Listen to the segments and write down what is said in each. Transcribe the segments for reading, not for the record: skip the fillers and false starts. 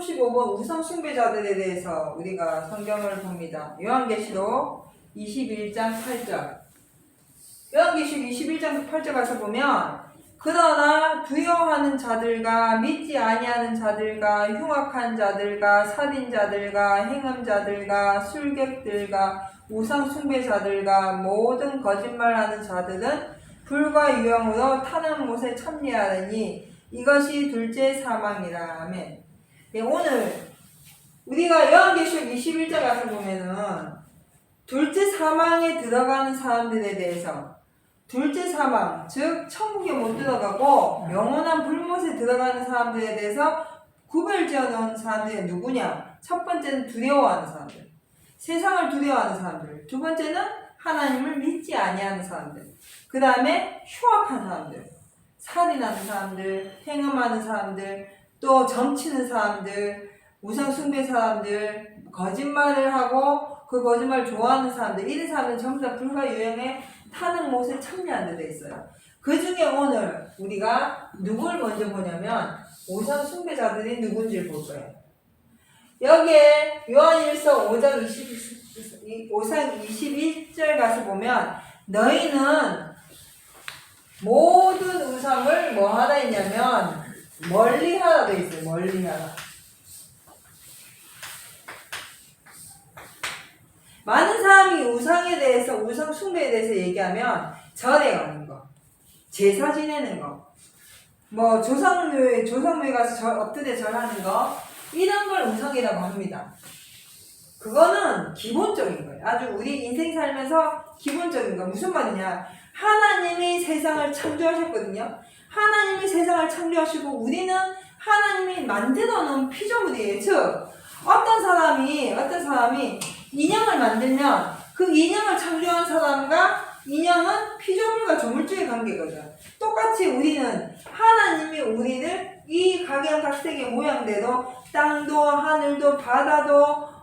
35번 우상 숭배자들에 대해서 우리가 성경을 봅니다. 요한계시록 21장 8절. 요한계시록 21장 8절 가서 보면 그러나 두려워하는 자들과 믿지 아니하는 자들과 흉악한 자들과 살인자들과 행음자들과 술객들과 우상 숭배자들과 모든 거짓말하는 자들은 불과 유황으로 타는 못에 참여하느니 이것이 둘째 사망이라. 아멘. 네, 오늘 우리가 요한계시록 21장 가서 보면은 둘째 사망에 들어가는 사람들에 대해서 둘째 사망, 즉 천국에 못 들어가고 영원한 불못에 들어가는 사람들에 대해서 구별지어 놓은 사람들이 누구냐? 첫 번째는 두려워하는 사람들, 세상을 두려워하는 사람들. 두 번째는 하나님을 믿지 아니하는 사람들. 그 다음에 흉악한 사람들, 살인하는 사람들, 행음하는 사람들, 또 점치는 사람들, 우상 숭배 사람들, 거짓말을 하고 그 거짓말을 좋아하는 사람들, 이런 사람들은 전부 다 불과 유형에 타는 못에 참여하는 데 있어요. 그 중에 오늘 우리가 누굴 먼저 보냐면 우상 숭배자들이 누군지를 볼 거예요. 여기에 요한일서 5장 21절 가서 보면 너희는 모든 우상을 뭐 하라 했냐면 멀리 하라 돼 있어요. 멀리 하라. 많은 사람이 우상에 대해서, 우상 숭배에 대해서 얘기하면 절에 가는 거, 제사 지내는 거, 뭐 조상묘에 가서 엎드려 절하는 거, 이런 걸 우상이라고 합니다. 그거는 기본적인 거예요. 아주 우리 인생 살면서 기본적인 거. 무슨 말이냐? 하나님이 세상을 창조하셨거든요. 하나님이 세상을 창조하시고 우리는 하나님이 만들어 놓은 피조물이에요. 즉 어떤 사람이 인형을 만들면 그 인형을 창조한 사람과 인형은 피조물과 조물주의 관계거든. 똑같이 우리는 하나님이 우리를 이 각양각색의 모양대로 땅도 하늘도 바다도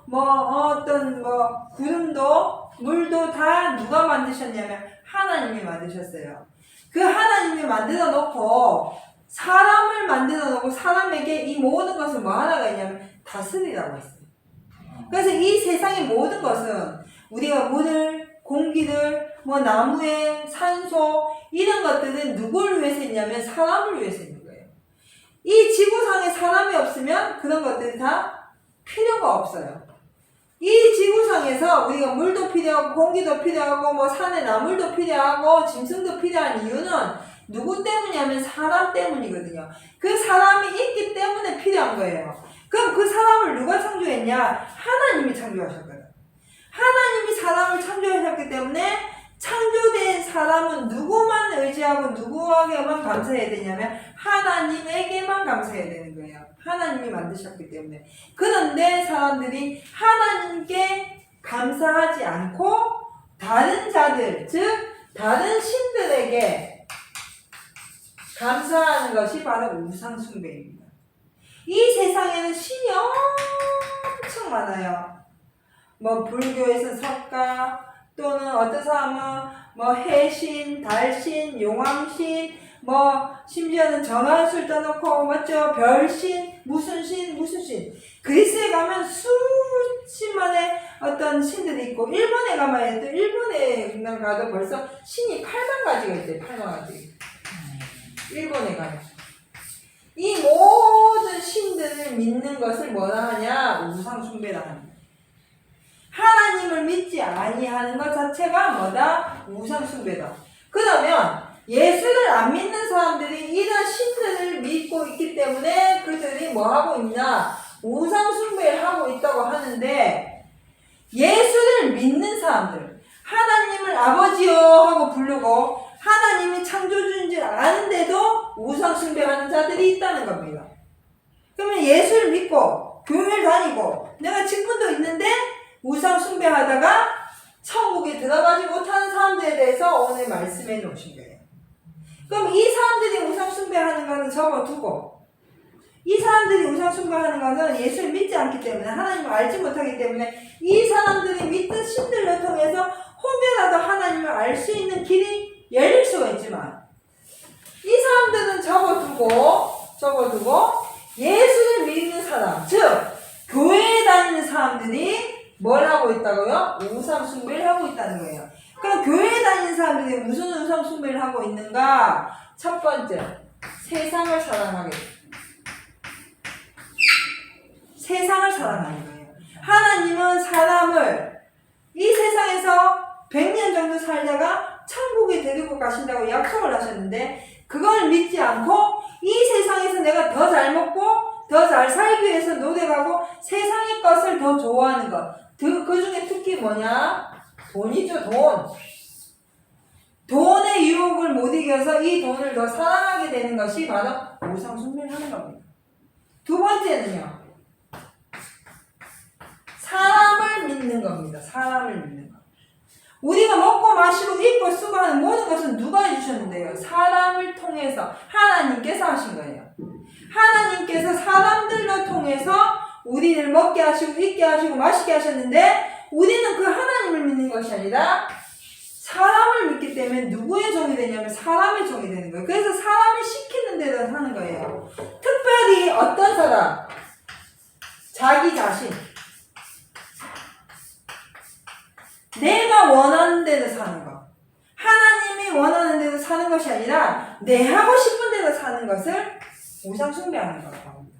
구름도 물도 다 누가 만드셨냐면 하나님이 만드셨어요. 그 하나님이 만들어 놓고 사람을 만들어 놓고 사람에게 이 모든 것을 뭐 하나가 있냐면 다스리라고 했어요. 그래서 이 세상의 모든 것은 우리가 물을, 공기를, 나무에 산소 이런 것들은 누구를 위해서 있냐면 사람을 위해서 있는 거예요. 이 지구상에 사람이 없으면 그런 것들이 다 필요가 없어요. 이 지구상에서 우리가 물도 필요하고 공기도 필요하고 산에 나물도 필요하고 짐승도 필요한 이유는 누구 때문이냐면 사람 때문이거든요. 그 사람이 있기 때문에 필요한 거예요. 그럼 그 사람을 누가 창조했냐? 하나님이 창조하셨거든. 하나님이 사람을 창조하셨기 때문에 창조된 사람은 누구만 의지하고 누구에게만 감사해야 되냐면 하나님에게만 감사해야 되는 거예요. 하나님이 만드셨기 때문에. 그런데 사람들이 하나님께 감사하지 않고 다른 자들, 즉 다른 신들에게 감사하는 것이 바로 우상 숭배입니다. 이 세상에는 신이 엄청 많아요. 불교에서 석가, 또는 어떤 사람은 해신, 달신, 용왕신, 심지어는 정한술 떠놓고 별신, 무슨 신. 그리스에 가면 수십만의 어떤 신들이 있고, 일본에 가면 또 일본에 가도 벌써 신이 8만 가지가 있대요. 8만 가지. 일본에 가면. 이 모든 신들을 믿는 것을 뭐라 하냐? 우상 숭배라 합니다. 하나님을 믿지 아니하는 것 자체가 뭐다? 우상 숭배다. 그러면 예수를 안 믿는 사람들이 이런 신들을 믿고 있기 때문에 그들이 뭐 하고 있냐? 우상 숭배를 하고 있다고 하는데, 예수를 믿는 사람들, 하나님을 아버지요 하고 부르고 하나님이 창조주인 줄 아는데도 우상 숭배하는 자들이 있다는 겁니다. 그러면 예수를 믿고 교회를 다니고 내가 직분도 있는데 우상 숭배하다가 천국에 들어가지 못하는 사람들에 대해서 오늘 말씀해 놓으신 거예요. 그럼 이 사람들이 우상 숭배하는 것은 접어두고, 이 사람들이 우상 숭배하는 것은 예수를 믿지 않기 때문에, 하나님을 알지 못하기 때문에 이 사람들이 믿는 신들을 통해서 혹여라도 하나님을 알 수 있는 길이 열릴 수가 있지만, 이 사람들은 접어두고 예수를 믿는 사람, 사람, 즉 교회에 다니는 사람들이 뭘 하고 있다고요? 우상 숭배를 하고 있다는 거예요. 그럼 교회에 다니는 사람들이 무슨 우상 숭배를 하고 있는가? 첫 번째, 세상을 사랑하게. 세상을 사랑하는 거예요. 하나님은 사람을 이 세상에서 100년 정도 살다가 천국에 데리고 가신다고 약속을 하셨는데 그걸 믿지 않고 이 세상에서 내가 더 잘 먹고 더 잘 살기 위해서 노력하고 세상의 것을 더 좋아하는 것. 그 중에 특히 뭐냐? 돈이죠, 돈. 돈의 유혹을 못 이겨서 이 돈을 더 사랑하게 되는 것이 바로 우상 숭배를 하는 겁니다. 두 번째는요. 사람을 믿는 겁니다. 사람을 믿는 것. 우리가 먹고 마시고 입고 쓰고 하는 모든 것은 누가 해주셨는데요? 사람을 통해서 하나님께서 하신 거예요. 하나님께서 사람들로 통해서 우리를 먹게 하시고 입게 하시고 마시게 하셨는데 우리는 그 하나님을 믿는 것이 아니라 사람을 믿기 때문에 누구의 종이 되냐면 사람의 종이 되는 거예요. 그래서 사람이 시키는 대로 하는 거예요. 특별히 어떤 사람? 자기 자신. 내가 원하는 대로 사는 것. 하나님이 원하는 대로 사는 것이 아니라 내 하고 싶은 대로 사는 것을 우상 숭배하는 거라고 합니다.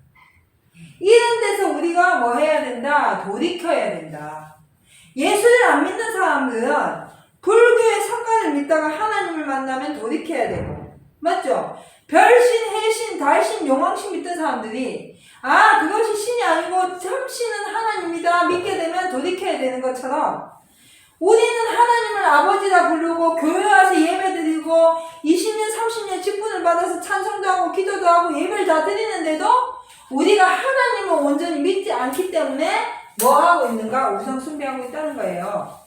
이런 데서 우리가 뭐 해야 된다? 돌이켜야 된다. 예수를 안 믿는 사람들은 불교의 성간을 믿다가 하나님을 만나면 돌이켜야 되고, 맞죠? 별신, 해신, 달신, 용왕신 믿던 사람들이 그것이 신이 아니고 참 신은 하나님이다 믿게 되면 돌이켜야 되는 것처럼 우리는 하나님을 아버지라 부르고 교회 와서 예배 드리고 20년, 30년 직분을 받아서 찬송도 하고 기도도 하고 예배를 다 드리는데도 우리가 하나님을 온전히 믿지 않기 때문에 뭐 하고 있는가? 우상 숭배하고 있다는 거예요.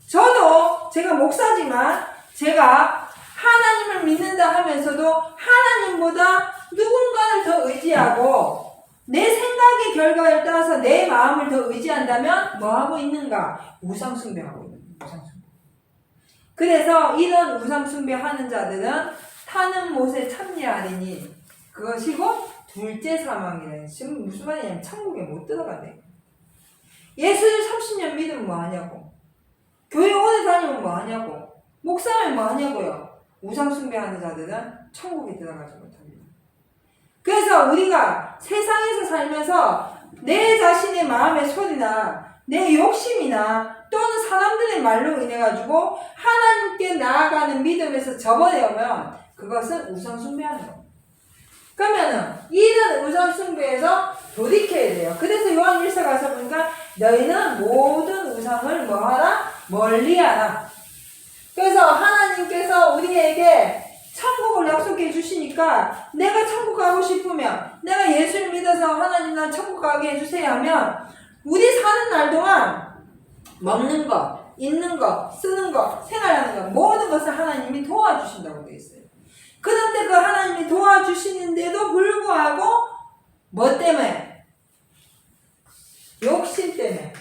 저도 제가 목사지만 제가 하나님을 믿는다 하면서도 하나님보다 누군가를 더 의지하고 내 생각의 결과에 따라서 내 마음을 더 의지한다면 뭐 하고 있는가? 우상 숭배하고 있는 거예요. 우상 숭배. 그래서 이런 우상 숭배하는 자들은 타는 못에 참여하리니 그것이고 둘째 사망이래. 지금 무슨 말이냐면 천국에 못 들어간대. 예수를 30년 믿으면 뭐 하냐고. 교회 오래 다니면 뭐 하냐고. 목사면 뭐 하냐고요. 우상 숭배하는 자들은 천국에 들어가지 못합니다. 그래서 우리가 세상에서 살면서 내 자신의 마음의 소리나 내 욕심이나 또는 사람들의 말로 인해 가지고 하나님께 나아가는 믿음에서 접어들면 그것은 우상 숭배하는 겁니다. 그러면은 이런 우상 숭배에서 돌이켜야 돼요. 그래서 요한 1서 가서 보니까 너희는 모든 우상을 뭐하라? 멀리하라. 그래서 하나님께서 우리에게 천국을 약속해 주시니까 내가 천국 가고 싶으면 내가 예수를 믿어서 하나님 난 천국 가게 해주세요 하면 우리 사는 날 동안 먹는 거, 입는 거, 쓰는 거, 생활하는 거 모든 것을 하나님이 도와주신다고 되어 있어요. 그런데 그 하나님이 도와주시는데도 불구하고 뭐 때문에? 욕심 때문에.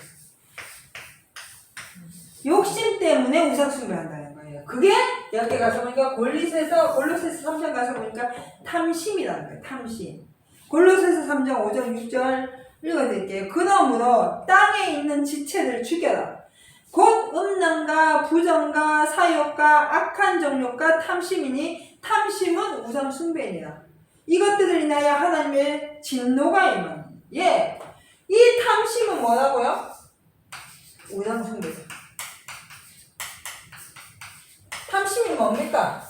욕심 때문에 우상 숭배한다는 거예요. 그게 여기 가서 보니까 골로새서 3장 가서 보니까 탐심이라는 거예요. 탐심. 골로새서 3장 5절 6절 읽어드릴게요. 그러므로 땅에 있는 지체를 죽여라. 곧 음란과 부정과 사욕과 악한 정욕과 탐심이니 탐심은 우상 숭배니라. 이것들을 인하여 하나님의 진노가 임하니. 예, 이 탐심은 뭐라고요? 우상 숭배. 탐심이 뭡니까?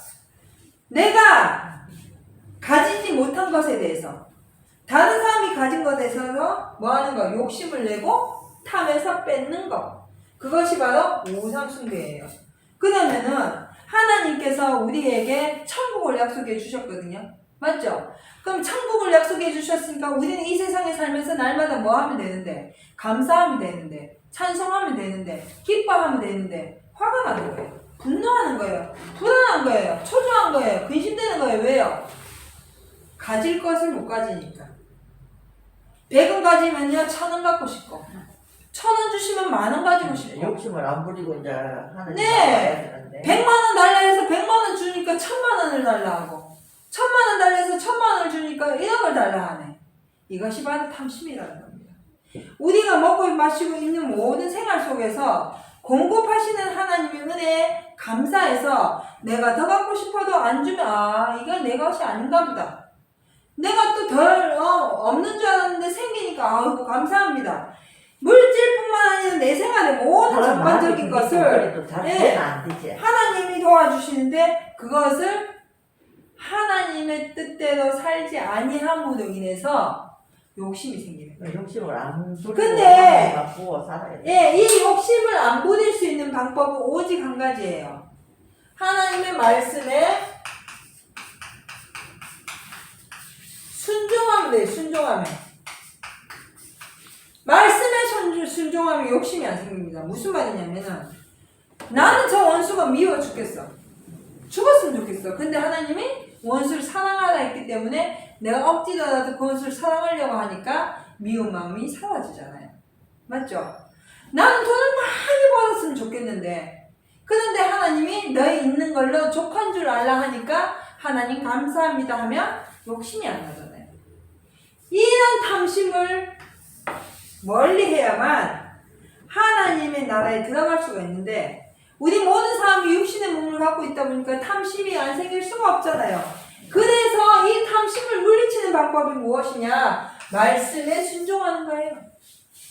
내가 가지지 못한 것에 대해서 다른 사람이 가진 것에 있어서 뭐 하는 거? 욕심을 내고 탐해서 뺏는 것. 그것이 바로 우상 숭배예요. 그러면은 하나님께서 우리에게 천국을 약속해 주셨거든요. 맞죠? 그럼 천국을 약속해 주셨으니까 우리는 이 세상에 살면서 날마다 뭐 하면 되는데? 감사하면 되는데, 찬송하면 되는데, 기뻐하면 되는데, 화가 나는 거예요. 분노하는 거예요. 불안한 거예요. 초조한 거예요. 근심되는 거예요. 왜요? 가질 것을 못 가지니까. 100원 가지면요 1000원 갖고 싶고 1000원 주시면 만원 가지고 싶고 욕심을 안 부리고 이제 하는. 네. 100만원 달라 해서 100만원 주니까 1000만원을 달라 하고 1000만원 달라 해서 1000만원을 주니까 1억을 달라 하네. 이것이 바로 탐심이라는 겁니다. 우리가 먹고 마시고 있는 모든 생활 속에서 공급하시는 하나님의 은혜에 감사해서 내가 더 갖고 싶어도 안 주면 이건 내 것이 아닌가 보다. 내가 또 덜 없는 줄 알았는데 생기니까 아이고 감사합니다. 물질뿐만 아니라 내 생활의 모든 전반적인 것을 안 되지. 하나님이 도와주시는데 그것을 하나님의 뜻대로 살지 아니함으로 인해서 욕심이 생기는 거예요. 욕심을 안 부리고 근데 갖고 살아야 돼. 예, 이 욕심을 안 부릴 수 있는 방법은 오직 한 가지예요. 하나님의 말씀에 순종하면 돼요. 순종하면. 말씀에 순종하면 욕심이 안 생깁니다. 무슨 말이냐면은 나는 저 원수가 미워 죽겠어. 죽었으면 좋겠어. 근데 하나님이 원수를 사랑하라 했기 때문에 내가 억지로라도 그 원수를 사랑하려고 하니까 미운 마음이 사라지잖아요. 맞죠? 나는 돈을 많이 벌었으면 좋겠는데 그런데 하나님이 너희 있는 걸로 족한 줄 알라 하니까 하나님 감사합니다 하면 욕심이 안 나잖아요. 이런 탐심을 멀리 해야만 하나님의 나라에 들어갈 수가 있는데 우리 모든 사람이 육신의 몸을 갖고 있다 보니까 탐심이 안 생길 수가 없잖아요. 그래서 이 탐심을 물리치는 방법이 무엇이냐? 말씀에 순종하는 거예요.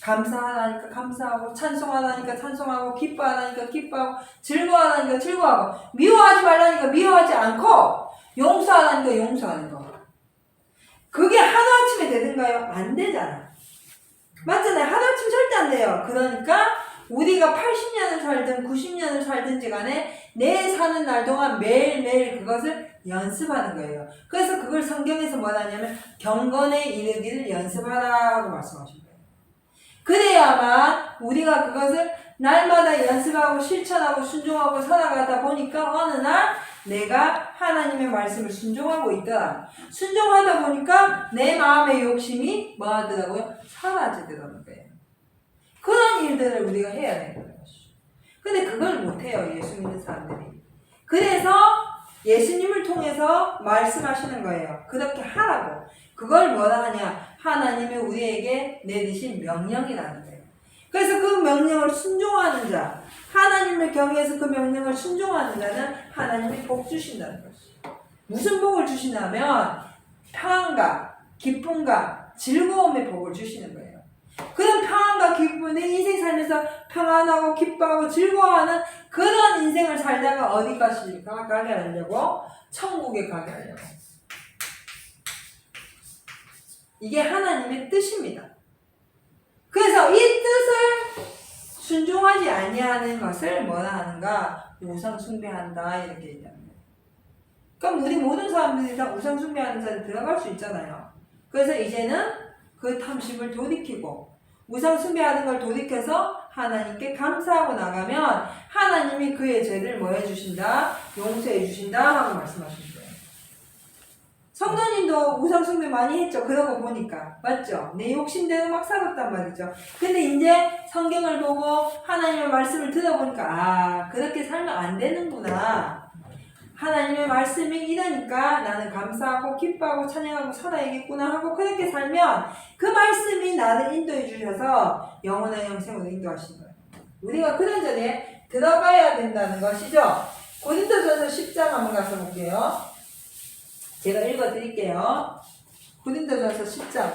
감사하라니까 감사하고 찬송하라니까 찬송하고 기뻐하라니까 기뻐하고 즐거워하라니까 즐거워하고 미워하지 말라니까 미워하지 않고 용서하라니까 용서하는 거. 그게 하루아침에 되는가요? 안 되잖아. 맞잖아요. 하루아침 절대 안 돼요. 그러니까 우리가 80년을 살든 90년을 살든지 간에 내 사는 날 동안 매일매일 그것을 연습하는 거예요. 그래서 그걸 성경에서 뭐라 하냐면 경건에 이르기를 연습하라고 말씀하신 거예요. 그래야만 우리가 그것을 날마다 연습하고 실천하고 순종하고 살아가다 보니까 어느 날 내가 하나님의 말씀을 순종하고 있더라. 순종하다 보니까 내 마음의 욕심이 뭐 하더라고요? 사라지더라는 거예요. 그런 일들을 우리가 해야 되는 거예요. 근데 그걸 못해요. 예수 믿는 사람들이. 그래서 예수님을 통해서 말씀하시는 거예요. 그렇게 하라고. 그걸 뭐라 하냐? 하나님이 우리에게 내리신 명령이라는 거예요. 그래서 그 명령을 순종하는 자, 하나님을 경외해서 그 명령을 순종하는 자는 하나님이 복 주신다는 것이죠. 무슨 복을 주시냐면 평안과 기쁨과 즐거움의 복을 주시는 거예요. 그런 평안과 기쁨, 내 인생 살면서 평안하고 기뻐하고 즐거워하는 그런 인생을 살다가 어디 가게 하려고? 천국에 가게 하려고. 이게 하나님의 뜻입니다. 그래서 이 뜻을 순종하지 아니하는 것을 뭐라 하는가? 우상 숭배한다 이렇게 얘기합니다. 그럼 우리 모든 사람들이 다 우상 숭배하는 자리에 들어갈 수 있잖아요. 그래서 이제는 그 탐심을 돌이키고 우상 숭배하는 걸 돌이켜서 하나님께 감사하고 나가면 하나님이 그의 죄를 뭐 해주신다? 용서해 주신다 하고 말씀하신 거예요. 성도님도 우상 숭배 많이 했죠. 그러고 보니까. 맞죠? 내 욕심대로 막 살았단 말이죠. 근데 이제 성경을 보고 하나님의 말씀을 들어보니까 그렇게 살면 안 되는구나. 하나님의 말씀이 이러니까 나는 감사하고 기뻐하고 찬양하고 살아야겠구나 하고 그렇게 살면 그 말씀이 나를 인도해 주셔서 영원한 영생으로 인도하신 거예요. 우리가 그런 자리에 들어가야 된다는 것이죠. 고린도전서 10장 한번 가서 볼게요. 제가 읽어드릴게요. 고린도전서 10장.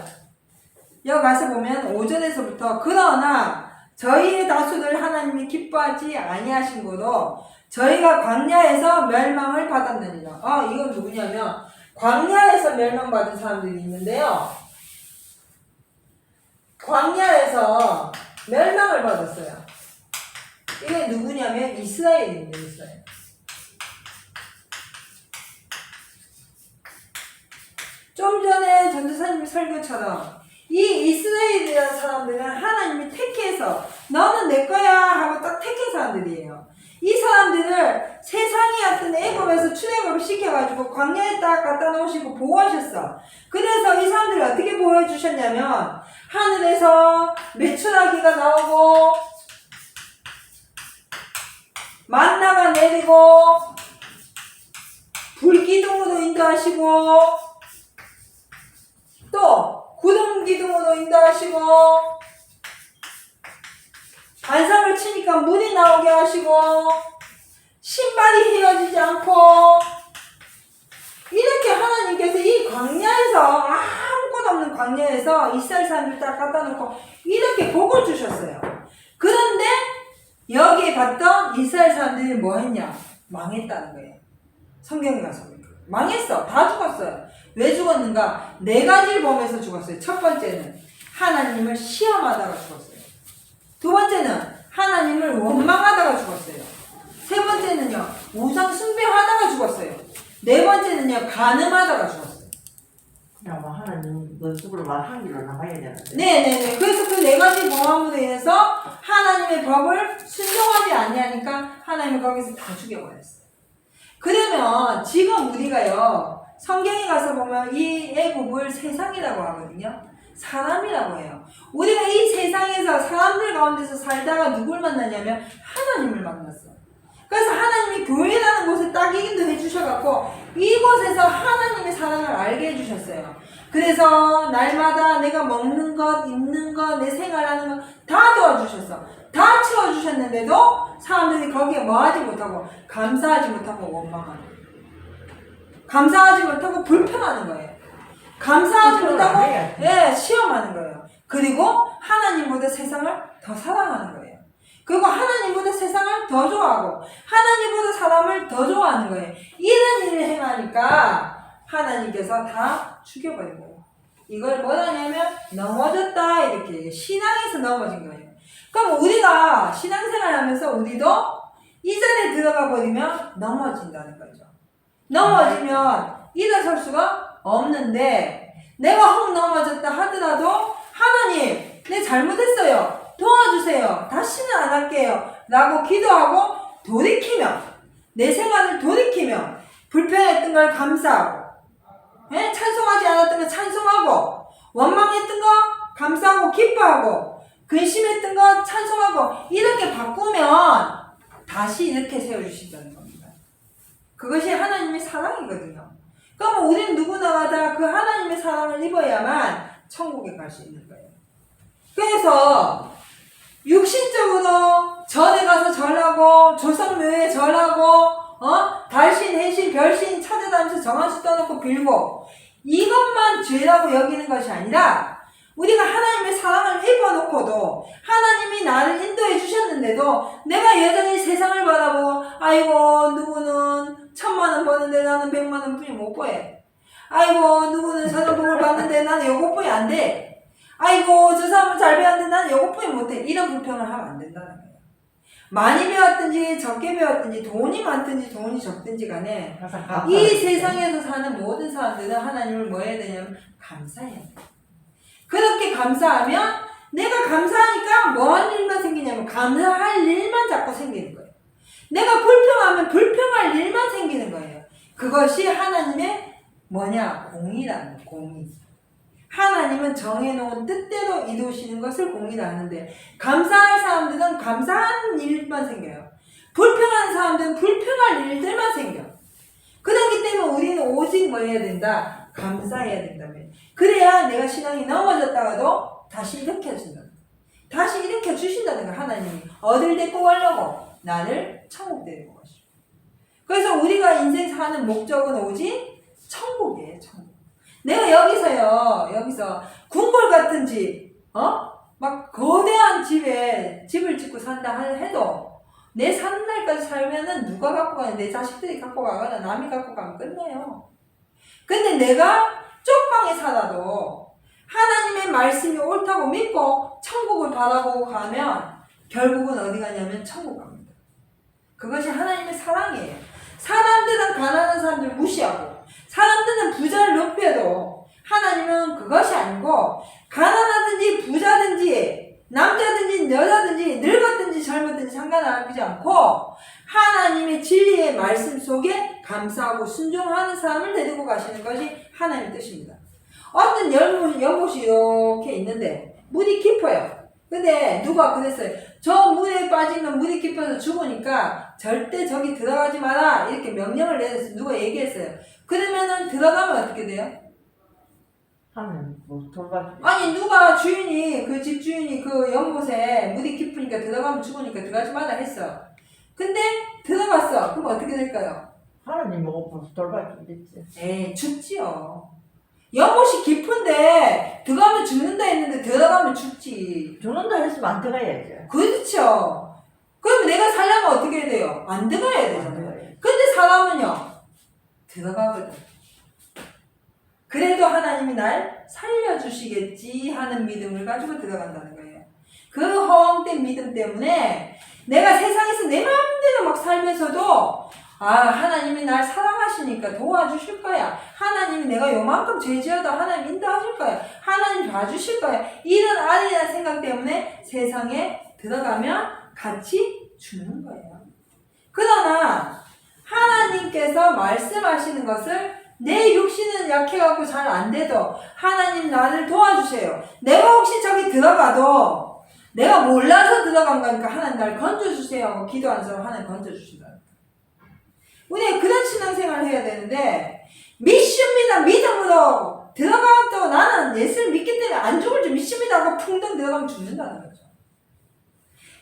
여기 가서 보면 5절에서부터 그러나 저희의 다수를 하나님이 기뻐하지 아니하신 거로 저희가 광야에서 멸망을 받았느니라. 이건 누구냐면 광야에서 멸망받은 사람들이 있는데요. 광야에서 멸망을 받았어요. 이게 누구냐면 이스라엘입니다. 이스라엘. 좀 전에 전도사님 설교처럼 이 이스라엘이라는 사람들은 하나님이 택해서 너는 내 거야 하고 딱 택한 사람들이에요. 이 사람들을 세상의 어떤 애굽에서 출애굽을 시켜가지고 광야에 딱 갖다 놓으시고 보호하셨어. 그래서 이 사람들을 어떻게 보호해주셨냐면 하늘에서 메추라기가 나오고 만나가 내리고 불기둥으로 인도하시고 또 구름 기둥으로 인도하시고 반상을 치니까 물이 나오게 하시고 신발이 휘어지지 않고 이렇게 하나님께서 이 광야에서 아무것도 없는 광야에서 이스라엘 사람들 딱 갖다 놓고 이렇게 복을 주셨어요. 그런데 여기에 갔던 이스라엘 사람들이 뭐 했냐? 망했다는 거예요. 성경에 가서 보니까 망했어. 다 죽었어요. 왜 죽었는가? 4가지를 보면서 죽었어요. 첫 번째는 하나님을 시험하다가 죽었어요. 두 번째는 하나님을 원망하다가 죽었어요. 세 번째는요, 우상 숭배하다가 죽었어요. 네 번째는요, 간음하다가 죽었어요. 그냥 뭐 하나님 원수로 말한 길로 나가야 되는데. 네네네. 그래서 그 4가지 범함으로 인해서 하나님의 법을 순종하지 아니하니까 하나님은 거기서 다 죽여버렸어요. 그러면 지금 우리가요, 성경에 가서 보면 이 애굽을 세상이라고 하거든요. 사람이라고 해요. 우리가 이 세상에서 사람들 가운데서 살다가 누굴 만나냐면 하나님을 만났어. 그래서 하나님이 교회라는 곳에 딱 이긴도 해주셔갖고 이곳에서 하나님의 사랑을 알게 해주셨어요. 그래서 날마다 내가 먹는 것, 입는 것, 내 생활하는 것 다 도와주셨어. 다 채워주셨는데도 사람들이 거기에 뭐하지 못하고 감사하지 못하고 원망하는 거예요. 감사하지 못하고 불평하는 거예요. 감사하지 못하고 시험하는 거예요. 그리고 하나님보다 세상을 더 사랑하는 거예요. 그리고 하나님보다 세상을 더 좋아하고 하나님보다 사람을 더 좋아하는 거예요. 이런 일을 행하니까 하나님께서 다 죽여버린 거예요. 이걸 뭐라냐면 넘어졌다 이렇게 신앙에서 넘어진 거예요. 그럼 우리가 신앙생활 하면서 우리도 이 자리에 들어가 버리면 넘어진다는 거죠. 넘어지면 일어설 수가 없는데 내가 혹 넘어졌다 하더라도 하나님 내 잘못했어요. 도와주세요. 다시는 안 할게요. 라고 기도하고 돌이키면 내 생활을 돌이키면 불평했던 걸 감사하고 찬송하지 않았던 걸 찬송하고 원망했던 거 감사하고 기뻐하고 근심했던 거 찬송하고 이렇게 바꾸면 다시 이렇게 세워주신다는 겁니다. 그것이 하나님의 사랑이거든요. 그럼 우리는 누구나 다 그 하나님의 사랑을 입어야만 천국에 갈 수 있는 거예요. 그래서 육신적으로 절에 가서 절하고 조성묘에 절하고 달신, 해신, 별신 찾아다니면서 정한수 떠놓고 빌고 이것만 죄라고 여기는 것이 아니라 우리가 하나님의 사랑을 입어놓고도 하나님이 나를 인도해 주셨는데도 내가 여전히 세상을 바라보고 아이고 누구는 1000만원 버는데 나는 100만원 뿐이 못 버해. 아이고 누구는 저런 복을 받는데 나는 요것뿐이 안 돼. 아이고 저 사람은 잘 배웠는데 나는 요것뿐이 못해. 이런 불평을 하면 안 된다는 거예요. 많이 배웠든지 적게 배웠든지 돈이 많든지 돈이 적든지 간에 이 세상에서 사는 모든 사람들은 하나님을 뭐 해야 되냐면 감사해야 돼요. 그렇게 감사하면 내가 감사하니까 뭐할 일만 생기냐면 감사할 일만 자꾸 생기는 거예요. 내가 불평하면 불평할 일만 생기는 거예요. 그것이 하나님의 뭐냐? 공의라는 거예요. 공의. 하나님은 정해놓은 뜻대로 이루시는 것을 공의라 하는데 감사할 사람들은 감사한 일만 생겨요. 불평하는 사람들은 불평할 일들만 생겨. 그렇기 때문에 우리는 오직 뭐 해야 된다? 감사해야 된다며. 그래야 내가 신앙이 넘어졌다가도 다시 일으켜 준다. 다시 일으켜 주신다는 거야. 하나님이 어딜 데리고 가려고? 나를 천국 데리고 가시고. 그래서 우리가 인생 사는 목적은 오직 천국이에요. 천국. 내가 여기서 궁궐 같은 집, 막 거대한 집에 집을 짓고 산다 해도 내 사는 날까지 살면은 누가 갖고 가냐? 내 자식들이 갖고 가거나 남이 갖고 가면 끝나요. 근데 내가 쪽방에 살아도 하나님의 말씀이 옳다고 믿고 천국을 바라보고 가면 결국은 어디 가냐면 천국 갑니다. 그것이 하나님의 사랑이에요. 사람들은 가난한 사람들 무시하고 사람들은 부자를 높여도 하나님은 그것이 아니고 가난하든지 부자든지 남자든지 여자든지 늙었든지 젊었든지 상관하지 않고 하나님의 진리의 말씀 속에 감사하고 순종하는 사람을 데리고 가시는 것이 하나님의 뜻입니다. 어떤 연못이 이렇게 있는데 물이 깊어요. 근데 누가 그랬어요. 저 물에 빠지면 물이 깊어서 죽으니까 절대 저기 들어가지 마라 이렇게 명령을 내렸어요. 누가 얘기했어요. 그러면은 들어가면 어떻게 돼요? 하면 뭐 돌발. 아니 누가 주인이 그 집 주인이 그 연못에 물이 깊으니까 들어가면 죽으니까 들어가지 마라 했어. 근데 들어갔어. 그럼 어떻게 될까요? 하나님 보고 돌발이겠지. 에이 죽지요. 연못이 깊은데 들어가면 죽는다 했는데 들어가면 죽지. 죽는다 했으면 안 들어가야지. 그렇죠. 그럼 내가 살려면 어떻게 해야 돼요? 안 들어가야 안 되잖아요. 들어가야지. 근데 사람은요 들어가거든. 그래도 하나님이 날 살려주시겠지 하는 믿음을 가지고 들어간다는 거예요. 그 허황된 믿음 때문에 내가 세상에서 내 마음대로 막 살면서도 하나님이 날 사랑하시니까 도와주실 거야. 하나님이 내가 요만큼 죄 지어도 하나님 인도하실 거야. 하나님 봐주실 거야. 이런 안일한 생각 때문에 세상에 들어가면 같이 죽는 거예요. 그러나 하나님께서 말씀하시는 것을 내 육신은 약해갖고 잘 안 돼도 하나님 나를 도와주세요. 내가 혹시 저기 들어가도 내가 몰라서 들어간 거니까 하나님 나를 건져주세요 하고 기도하는 사람 하나님 건져주신다. 우리가 그런 신앙생활을 해야 되는데 믿습니다 믿음으로 들어가도 나는 예수를 믿기 때문에 안 죽을 줄 믿습니다 하고 풍덩 들어가면 죽는다는 거죠.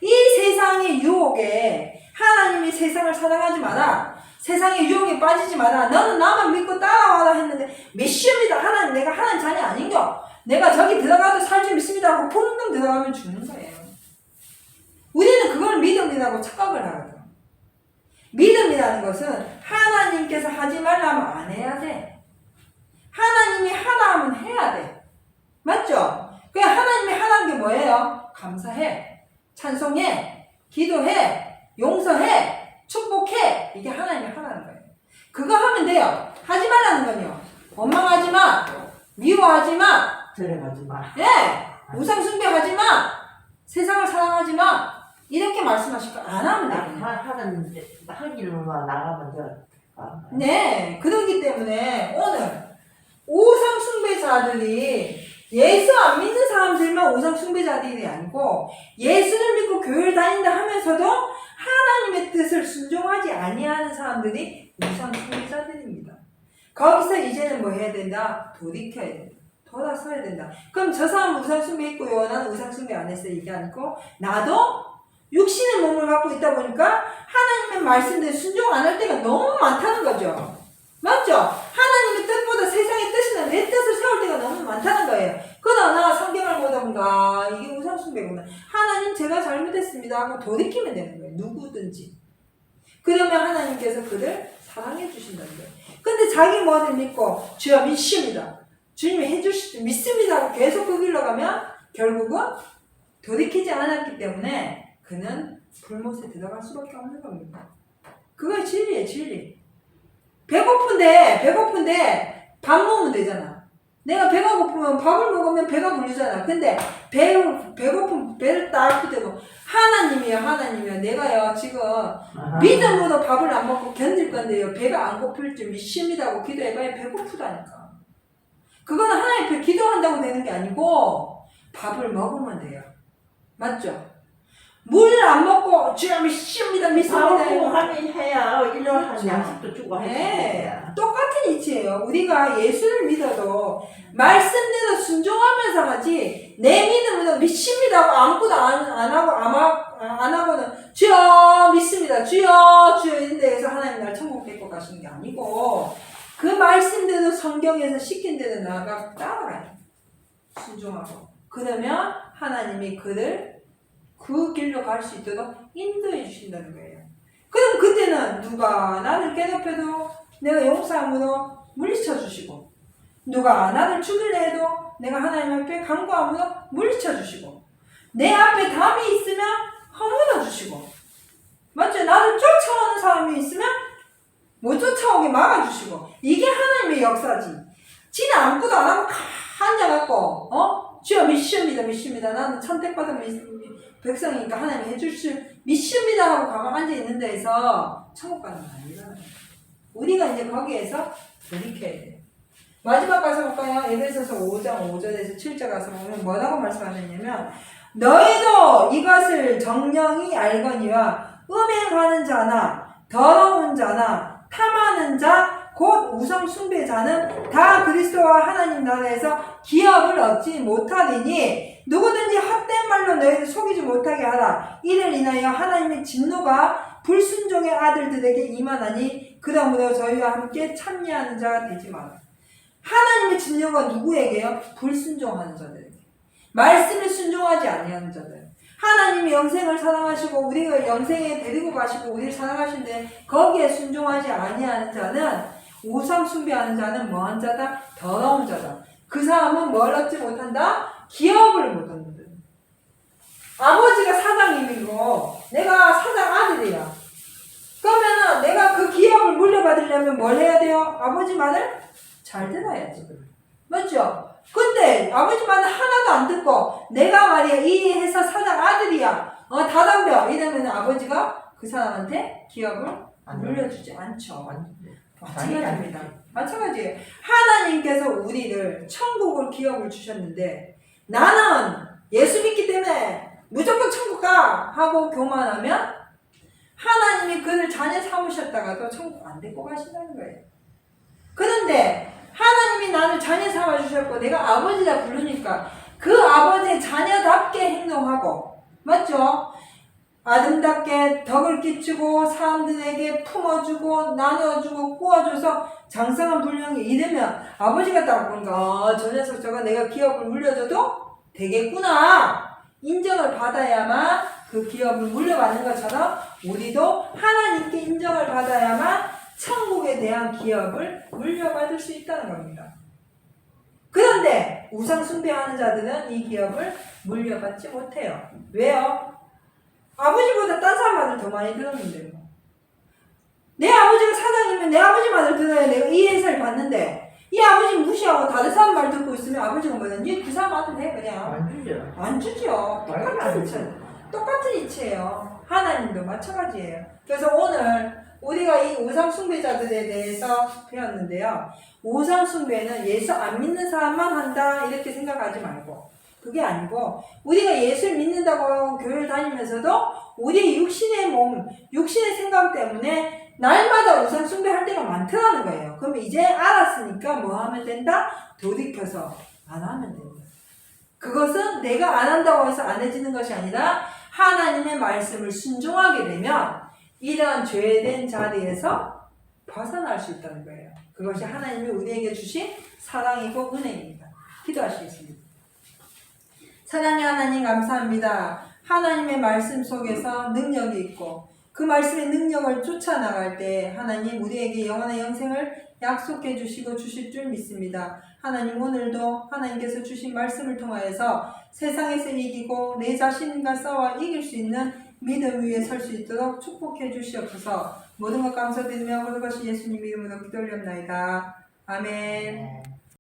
이 세상의 유혹에 하나님이 세상을 사랑하지 마라. 세상의 유혹에 빠지지 마라. 너는 나만 믿고 따라와라 했는데 믿습니다. 하나님 내가 하나님 자녀 아닌겨. 내가 저기 들어가도 살 줄 믿습니다 하고 풍덩 들어가면 죽는 거예요. 우리는 그걸 믿음이라고 착각을 하거든. 믿음이라는 것은 하나님께서 하지 말라면 안 해야 돼. 하나님이 하라 하면 해야 돼. 맞죠? 그냥 하나님이 하라는 게 뭐예요? 감사해, 찬송해, 기도해, 용서해, 축복해. 이게 하나님이 하라는 거예요. 그거 하면 돼요. 하지 말라는 건요. 원망하지 마. 미워하지 마. 들어가지 마. 예. 우상 숭배하지 마. 세상을 사랑하지 마. 이렇게 말씀하실 거 안 하면 돼요. 한 길로만 나가면 돼. 네. 그러기 때문에 오늘 우상 숭배자들이 예수 안 믿는 사람들만 우상 숭배자들이 아니고 예수를 믿고 교회를 다닌다 하면서도 하나님의 뜻을 순종하지 아니하는 사람들이 우상 숭배자들입니다. 거기서 이제는 뭐 해야 된다? 돌이켜야 된다. 돌아서야 된다. 그럼 저 사람은 우상 숭배했고요. 나는 우상 숭배 안 했어요. 이게 아니고 나도 육신의 몸을 갖고 있다 보니까 하나님의 말씀대로 순종 안 할 때가 너무 많다는 거죠. 맞죠? 하나님의 뜻보다 세상의 뜻이나 내 뜻을 세울 때가 너무 많다는 거예요. 그러나 성경을 보다 보니까 이게 우상 숭배구나. 하나님 제가 잘못했습니다 하고 돌이키면 되는 거예요. 누구든지. 그러면 하나님께서 그를 사랑해 주신다는 거예요. 근데 자기 뭐를 믿고 주여 믿습니다. 주님이 해주시지 믿습니다 하고 계속 그 길로 가면 결국은 돌이키지 않았기 때문에 그는 불못에 들어갈 수밖에 없는 겁니다. 그게 진리예요. 진리. 배고픈데 밥 먹으면 되잖아. 내가 배가 고프면 밥을 먹으면 배가 부르잖아. 근데 배고픈 배를 딱 그대로 하나님이요 내가요 지금 믿음으로 밥을 안 먹고 견딜 건데요 배가 안 고플 줄 믿습니다 하고 기도해봐야 배고프다니까. 그거는 하나님 앞에 기도한다고 되는 게 아니고 밥을 먹으면 돼요. 맞죠? 물을 안 먹고 주여 믿습니다 하면 해야 일로 한 그렇죠. 양식도 주고 네, 해야 똑같은 이치예요. 우리가 예수를 믿어도 말씀대로 순종하면서 하지 내 믿음으로 믿습니다 하고 아무것도 안 하고는 주여 믿습니다 주여 이런 데에서 하나님 날 천국 데리고 가시는 게 아니고 그 말씀대로 성경에서 시킨 대로 나아가 따라가요. 순종하고 그러면 하나님이 그를 그 길로 갈 수 있도록 인도해 주신다는 거예요. 그럼 그때는 누가 나를 괴롭혀도 내가 용서함으로 물리쳐 주시고 누가 나를 죽일래 해도 내가 하나님 앞에 간구함으로 물리쳐 주시고 내 앞에 담이 있으면 허물어 주시고 맞죠? 나를 쫓아오는 사람이 있으면 못 쫓아오게 막아주시고 이게 하나님의 역사지. 지는 아무것도 안 하고 앉아갖고 주여 믿습니다 나는 선택받은 백성이니까 하나님 해주실 믿습니다 하고 가만 앉아있는 데에서 천국 가는 거 아니잖아요. 우리가 이제 거기에서 돌이켜야 돼요. 마지막 가서 볼까요? 에베소서 5장 5절에서 7절 가서 보면 뭐라고 말씀하셨냐면 너희도 이것을 정령이 알거니와 음행하는 자나 더러운 자나 탐하는 자 곧 우상 숭배자는 다 그리스도와 하나님 나라에서 기업을 얻지 못하리니 누구든지 헛된 말로 너희를 속이지 못하게 하라. 이를 인하여 하나님의 진노가 불순종의 아들들에게 임하나니 그러므로 저희와 함께 참여하는 자가 되지 마라. 하나님의 진노가 누구에게요? 불순종하는 자들에게. 말씀에 순종하지 아니하는 자들. 하나님이 영생을 사랑하시고 우리가 영생에 데리고 가시고 우리를 사랑하시는데 거기에 순종하지 아니하는 자는 우상 숭배하는 자는 뭐한 자다? 더러운 자다. 그 사람은 뭘 얻지 못한다? 기업을 못 얻는다. 아버지가 사장님이고 내가 사장 아들이야. 그러면은 내가 그 기업을 물려받으려면 뭘 해야 돼요? 아버지 말을 잘 들어야지. 맞죠? 근데 아버지 말은 하나도 안 듣고 내가 말이야 이 회사 사장 아들이야 다 덤벼 이러면 아버지가 그 사람한테 기업을 물려주지 않죠. 마찬가지입니다. 마찬가지예요. 하나님께서 우리를 천국을 기업을 주셨는데 나는 예수 믿기 때문에 무조건 천국 가 하고 교만하면 하나님이 그를 자녀 삼으셨다가도 천국 안 데리고 가신다는 거예요. 그런데 하나님이 나를 자녀 삼아주셨고 내가 아버지라 부르니까 그 아버지의 자녀답게 행동하고 맞죠? 아름답게 덕을 끼치고 사람들에게 품어주고 나눠주고 꾸어줘서 장성한 분량이 이르면 아버지가 딱 보니까 저 녀석 저거 내가 기업을 물려줘도 되겠구나 인정을 받아야만 그 기업을 물려받는 것처럼 우리도 하나님께 인정을 받아야만 천국에 대한 기업을 물려받을 수 있다는 겁니다. 그런데 우상 숭배하는 자들은 이 기업을 물려받지 못해요. 왜요? 아버지보다 딴 사람 말을 더 많이 들었는데 내 아버지가 사장이면 내 아버지 말을 들어야 내가 이 회사를 받는데 이 아버지 무시하고 다른 사람 말 듣고 있으면 아버지가 뭐냐니 그 사람 아들 해 그냥 안 주죠. 똑같은 이치예요. 하나님도 마찬가지예요. 그래서 오늘 우리가 이 우상 숭배자들에 대해서 배웠는데요. 우상 숭배는 예수 안 믿는 사람만 한다 이렇게 생각하지 말고 그게 아니고 우리가 예수를 믿는다고 교회를 다니면서도 우리의 육신의 몸, 육신의 생각 때문에 날마다 우상 숭배할 때가 많더라는 거예요. 그럼 이제 알았으니까 뭐 하면 된다? 돌이켜서 안 하면 된다. 그것은 내가 안 한다고 해서 안 해지는 것이 아니라 하나님의 말씀을 순종하게 되면 이러한 죄된 자리에서 벗어날 수 있다는 거예요. 그것이 하나님이 우리에게 주신 사랑이고 은혜입니다. 기도하시겠습니다. 사랑의 하나님 감사합니다. 하나님의 말씀 속에서 능력이 있고 그 말씀의 능력을 쫓아나갈 때 하나님 우리에게 영원한 영생을 약속해 주시고 주실 줄 믿습니다. 하나님 오늘도 하나님께서 주신 말씀을 통하여서 세상에서 이기고 내 자신과 싸워 이길 수 있는 믿음 위에 설 수 있도록 축복해 주시옵소서. 모든 것 감사드리며 모든 것이 예수님 이름으로 기도 올렸나이다. 아멘.